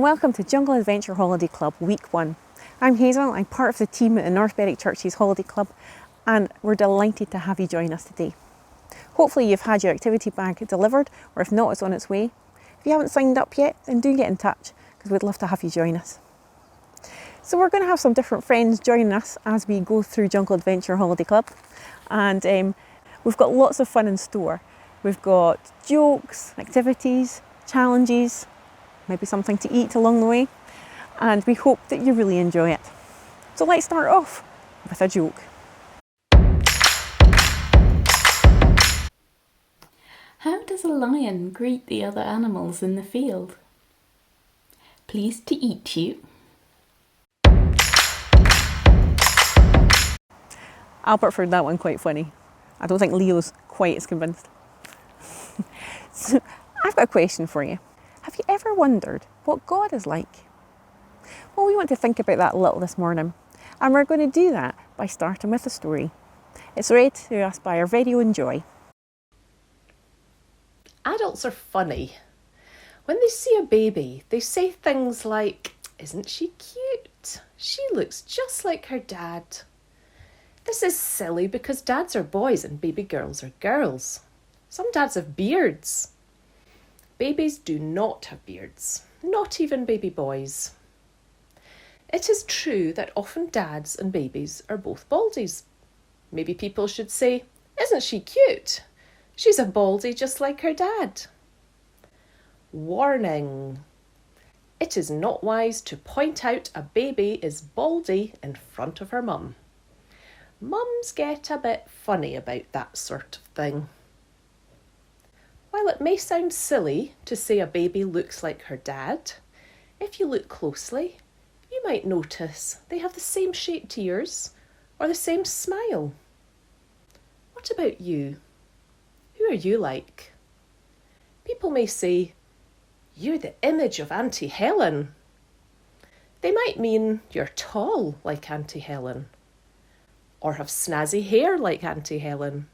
welcome to Jungle Adventure Holiday Club Week 1. I'm Hazel, I'm part of the team at the North Berwick Churches Holiday Club, and we're delighted to have you join us today. Hopefully you've had your activity bag delivered, or if not, it's on its way. If you haven't signed up yet, then do get in touch, because we'd love to have you join us. So we're going to have some different friends joining us as we go through Jungle Adventure Holiday Club, and we've got lots of fun in store. We've got jokes, activities, challenges, maybe something to eat along the way, and we hope that you really enjoy it. So let's start off with a joke. How does a lion greet the other animals in the field? Pleased to eat you. Albert found that one quite funny. I don't think Leo's quite as convinced. So I've got a question for you. Have you ever wondered what God is like? Well, we want to think about that a little this morning, and we're going to do that by starting with a story. It's read to us by our very own Joy. Adults are funny. When they see a baby, they say things like, "Isn't she cute? She looks just like her dad." This is silly because dads are boys and baby girls are girls. Some dads have beards. Babies do not have beards, not even baby boys. It is true that often dads and babies are both baldies. Maybe people should say, "Isn't she cute? She's a baldy just like her dad." Warning! It is not wise to point out a baby is baldy in front of her mum. Mums get a bit funny about that sort of thing. While it may sound silly to say a baby looks like her dad, if you look closely, you might notice they have the same shaped ears or the same smile. What about you? Who are you like? People may say, "You're the image of Auntie Helen." They might mean you're tall like Auntie Helen, or have snazzy hair like Auntie Helen,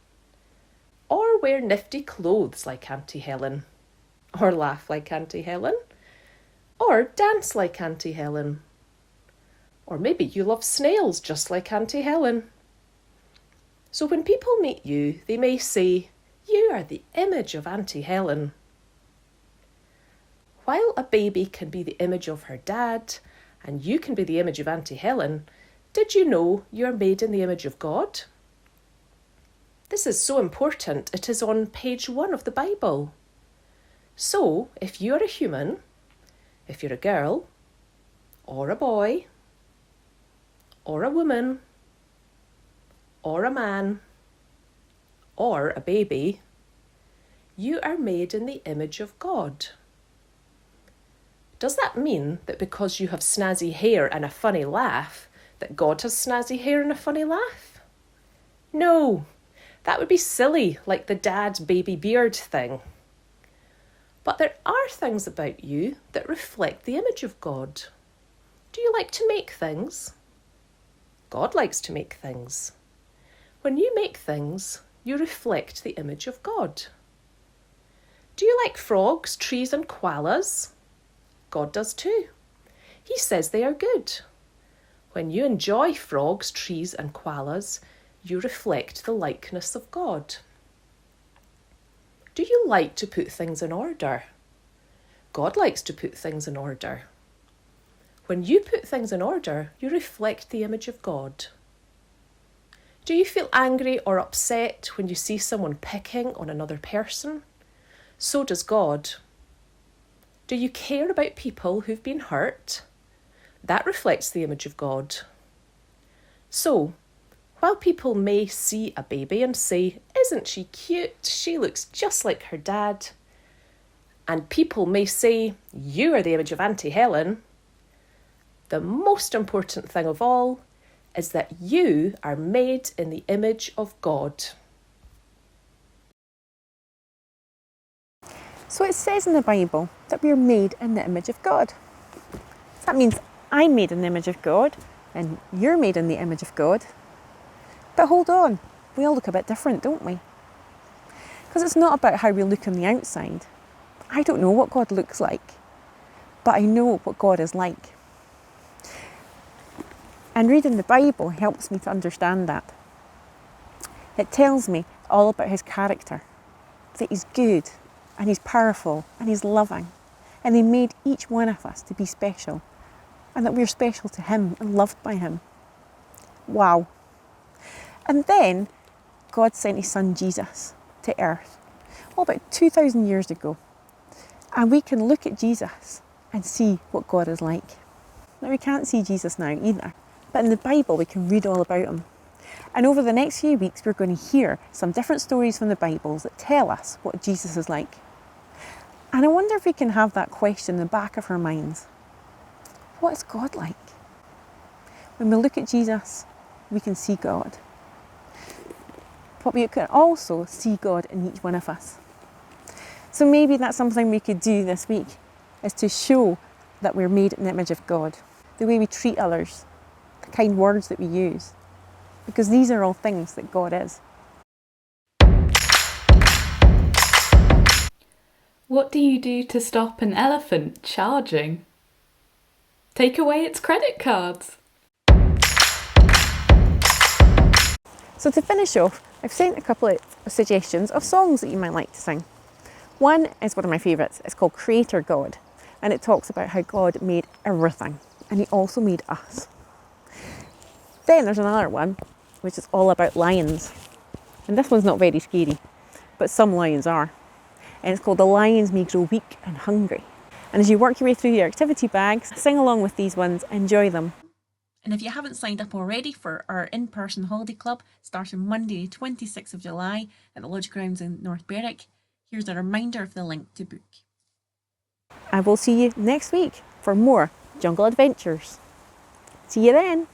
or wear nifty clothes like Auntie Helen, or laugh like Auntie Helen, or dance like Auntie Helen, or maybe you love snails just like Auntie Helen. So when people meet you, they may say, "You are the image of Auntie Helen." While a baby can be the image of her dad, and you can be the image of Auntie Helen, did you know you are made in the image of God? This is so important, it is on page 1 of the Bible. So, if you're a human, if you're a girl, or a boy, or a woman, or a man, or a baby, you are made in the image of God. Does that mean that because you have snazzy hair and a funny laugh, that God has snazzy hair and a funny laugh? No, that would be silly, like the dad baby beard thing. But there are things about you that reflect the image of God. Do you like to make things? God likes to make things. When you make things, you reflect the image of God. Do you like frogs, trees and koalas? God does too. He says they are good. When you enjoy frogs, trees and koalas, you reflect the likeness of God. Do you like to put things in order? God likes to put things in order. When you put things in order, you reflect the image of God. Do you feel angry or upset when you see someone picking on another person? So does God. Do you care about people who've been hurt? That reflects the image of God. So, while people may see a baby and say, "Isn't she cute? She looks just like her dad." And people may say, "You are the image of Auntie Helen." The most important thing of all is that you are made in the image of God. So it says in the Bible that we're made in the image of God. That means I'm made in the image of God, and you're made in the image of God. But hold on, we all look a bit different, don't we? Because it's not about how we look on the outside. I don't know what God looks like. but I know what God is like. And reading the Bible helps me to understand that. It tells me all about his character, that he's good and he's powerful and he's loving, and he made each one of us to be special, and that we're special to him and loved by him. Wow. And then God sent his son Jesus to earth, about 2,000 years ago. And we can look at Jesus and see what God is like. Now, we can't see Jesus now either, but in the Bible we can read all about him. And over the next few weeks we're going to hear some different stories from the Bibles that tell us what Jesus is like. And I wonder if we can have that question in the back of our minds. What is God like? When we look at Jesus, we can see God. But we can also see God in each one of us. So maybe that's something we could do this week, is to show that we're made in the image of God. The way we treat others, the kind words that we use. Because these are all things that God is. What do you do to stop an elephant charging? Take away its credit cards. So to finish off, I've sent a couple of suggestions of songs that you might like to sing. One is one of my favourites. It's called Creator God, and it talks about how God made everything, and he also made us. Then there's another one, which is all about lions. And this one's not very scary, but some lions are. And it's called The Lions May Grow Weak and Hungry. And as you work your way through your activity bags, sing along with these ones, enjoy them. And if you haven't signed up already for our in-person holiday club, starting Monday, 26th of July at the Lodge Grounds in North Berwick, here's a reminder of the link to book. I will see you next week for more jungle adventures. See you then.